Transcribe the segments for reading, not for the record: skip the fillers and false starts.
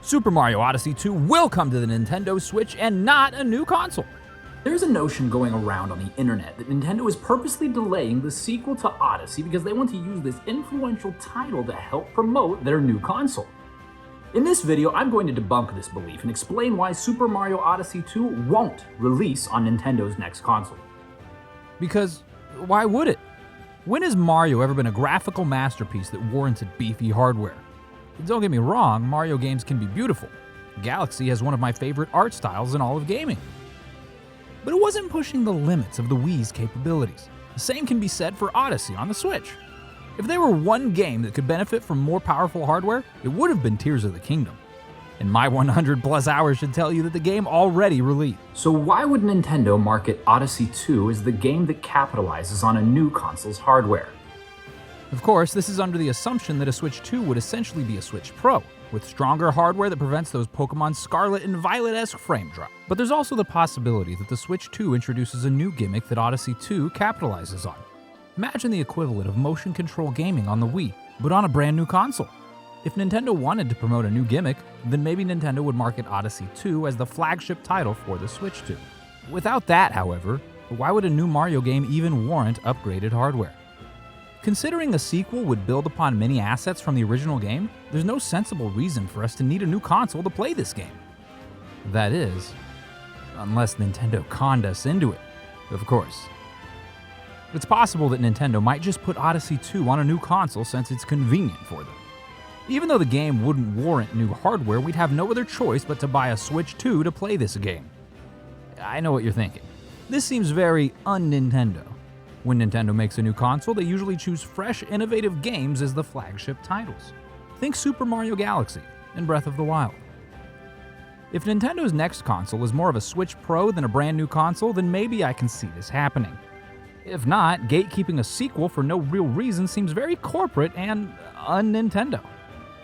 Super Mario Odyssey 2 will come to the Nintendo Switch and not a new console. There's a notion going around on the internet that Nintendo is purposely delaying the sequel to Odyssey because they want to use this influential title to help promote their new console. In this video, I'm going to debunk this belief and explain why Super Mario Odyssey 2 won't release on Nintendo's next console. Because why would it? When has Mario ever been a graphical masterpiece that warranted beefy hardware? Don't get me wrong, Mario games can be beautiful. Galaxy has one of my favorite art styles in all of gaming. But it wasn't pushing the limits of the Wii's capabilities. The same can be said for Odyssey on the Switch. If there were one game that could benefit from more powerful hardware, it would have been Tears of the Kingdom. And my 100 plus hours should tell you that the game already released. So why would Nintendo market Odyssey 2 as the game that capitalizes on a new console's hardware? Of course, this is under the assumption that a Switch 2 would essentially be a Switch Pro, with stronger hardware that prevents those Pokemon Scarlet and Violet-esque frame drops. But there's also the possibility that the Switch 2 introduces a new gimmick that Odyssey 2 capitalizes on. Imagine the equivalent of motion control gaming on the Wii, but on a brand new console. If Nintendo wanted to promote a new gimmick, then maybe Nintendo would market Odyssey 2 as the flagship title for the Switch 2. Without that, however, why would a new Mario game even warrant upgraded hardware? Considering a sequel would build upon many assets from the original game, there's no sensible reason for us to need a new console to play this game. That is, unless Nintendo conned us into it, of course. It's possible that Nintendo might just put Odyssey 2 on a new console since it's convenient for them. Even though the game wouldn't warrant new hardware, we'd have no other choice but to buy a Switch 2 to play this game. I know what you're thinking. This seems very un-Nintendo. When Nintendo makes a new console, they usually choose fresh, innovative games as the flagship titles. Think Super Mario Galaxy and Breath of the Wild. If Nintendo's next console is more of a Switch Pro than a brand new console, then maybe I can see this happening. If not, gatekeeping a sequel for no real reason seems very corporate and un-Nintendo.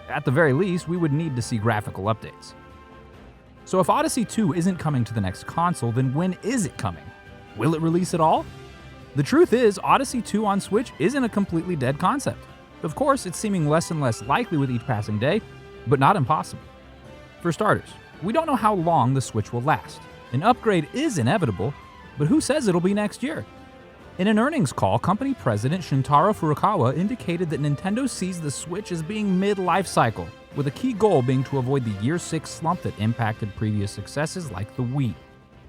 At the very least, we would need to see graphical updates. So if Odyssey 2 isn't coming to the next console, then when is it coming? Will it release at all? The truth is, Odyssey 2 on Switch isn't a completely dead concept. Of course, it's seeming less and less likely with each passing day, but not impossible. For starters, we don't know how long the Switch will last. An upgrade is inevitable, but who says it'll be next year? In an earnings call, company president Shintaro Furukawa indicated that Nintendo sees the Switch as being mid-life cycle, with a key goal being to avoid the Year 6 slump that impacted previous successes like the Wii.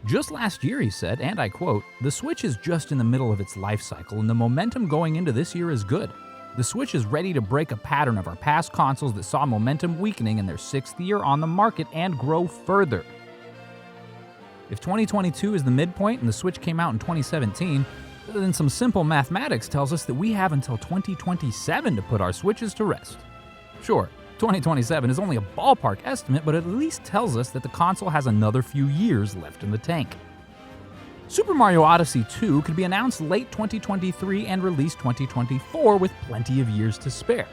Just last year, he said, and I quote, "The Switch is just in the middle of its life cycle and the momentum going into this year is good. The Switch is ready to break a pattern of our past consoles that saw momentum weakening in their 6th year on the market and grow further." If 2022 is the midpoint and the Switch came out in 2017, then some simple mathematics tells us that we have until 2027 to put our Switches to rest. Sure, 2027 is only a ballpark estimate, but it at least tells us that the console has another few years left in the tank. Super Mario Odyssey 2 could be announced late 2023 and released 2024 with plenty of years to spare.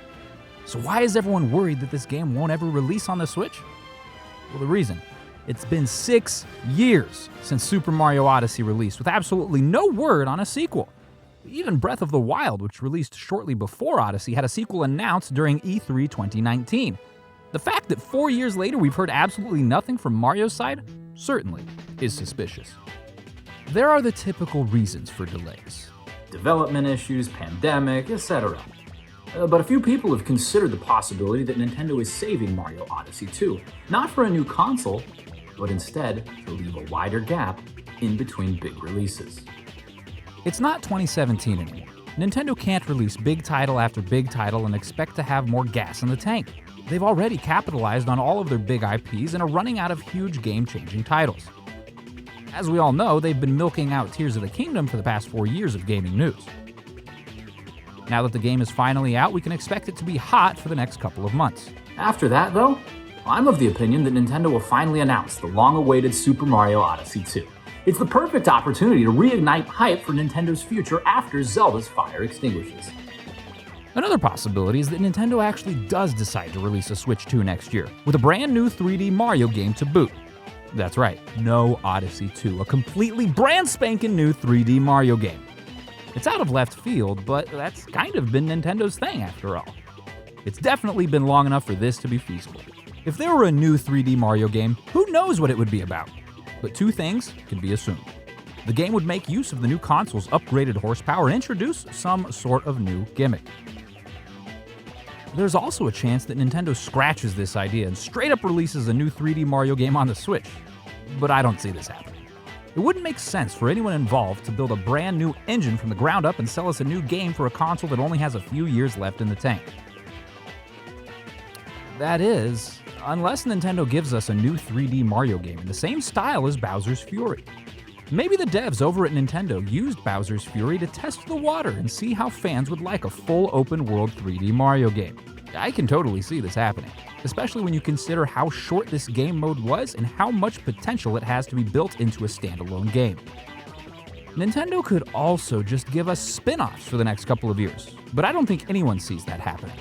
So why is everyone worried that this game won't ever release on the Switch? Well, the reason. It's been 6 years since Super Mario Odyssey released, with absolutely no word on a sequel. Even Breath of the Wild, which released shortly before Odyssey, had a sequel announced during E3 2019. The fact that 4 years later we've heard absolutely nothing from Mario's side certainly is suspicious. There are the typical reasons for delays. Development issues, pandemic, etc. But a few people have considered the possibility that Nintendo is saving Mario Odyssey 2, not for a new console, but instead to leave a wider gap in between big releases. It's not 2017 anymore. Nintendo can't release big title after big title and expect to have more gas in the tank. They've already capitalized on all of their big IPs and are running out of huge game-changing titles. As we all know, they've been milking out Tears of the Kingdom for the past 4 years of gaming news. Now that the game is finally out, we can expect it to be hot for the next couple of months. After that, though, I'm of the opinion that Nintendo will finally announce the long-awaited Super Mario Odyssey 2. It's the perfect opportunity to reignite hype for Nintendo's future after Zelda's fire extinguishes. Another possibility is that Nintendo actually does decide to release a Switch 2 next year, with a brand new 3D Mario game to boot. That's right, no Odyssey 2, a completely brand spanking new 3D Mario game. It's out of left field, but that's kind of been Nintendo's thing after all. It's definitely been long enough for this to be feasible. If there were a new 3D Mario game, who knows what it would be about? But two things can be assumed. The game would make use of the new console's upgraded horsepower and introduce some sort of new gimmick. There's also a chance that Nintendo scratches this idea and straight up releases a new 3D Mario game on the Switch. But I don't see this happening. It wouldn't make sense for anyone involved to build a brand new engine from the ground up and sell us a new game for a console that only has a few years left in the tank. That is, unless Nintendo gives us a new 3D Mario game in the same style as Bowser's Fury. Maybe the devs over at Nintendo used Bowser's Fury to test the water and see how fans would like a full open-world 3D Mario game. I can totally see this happening, especially when you consider how short this game mode was and how much potential it has to be built into a standalone game. Nintendo could also just give us spin-offs for the next couple of years, but I don't think anyone sees that happening.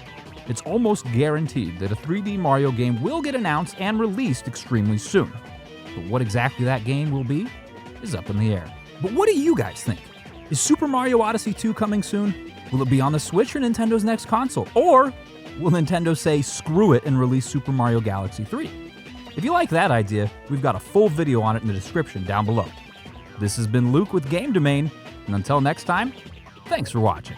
It's almost guaranteed that a 3D Mario game will get announced and released extremely soon. But what exactly that game will be is up in the air. But what do you guys think? Is Super Mario Odyssey 2 coming soon? Will it be on the Switch or Nintendo's next console? Or will Nintendo say screw it and release Super Mario Galaxy 3? If you like that idea, we've got a full video on it in the description down below. This has been Luke with Game Domain, and until next time, thanks for watching.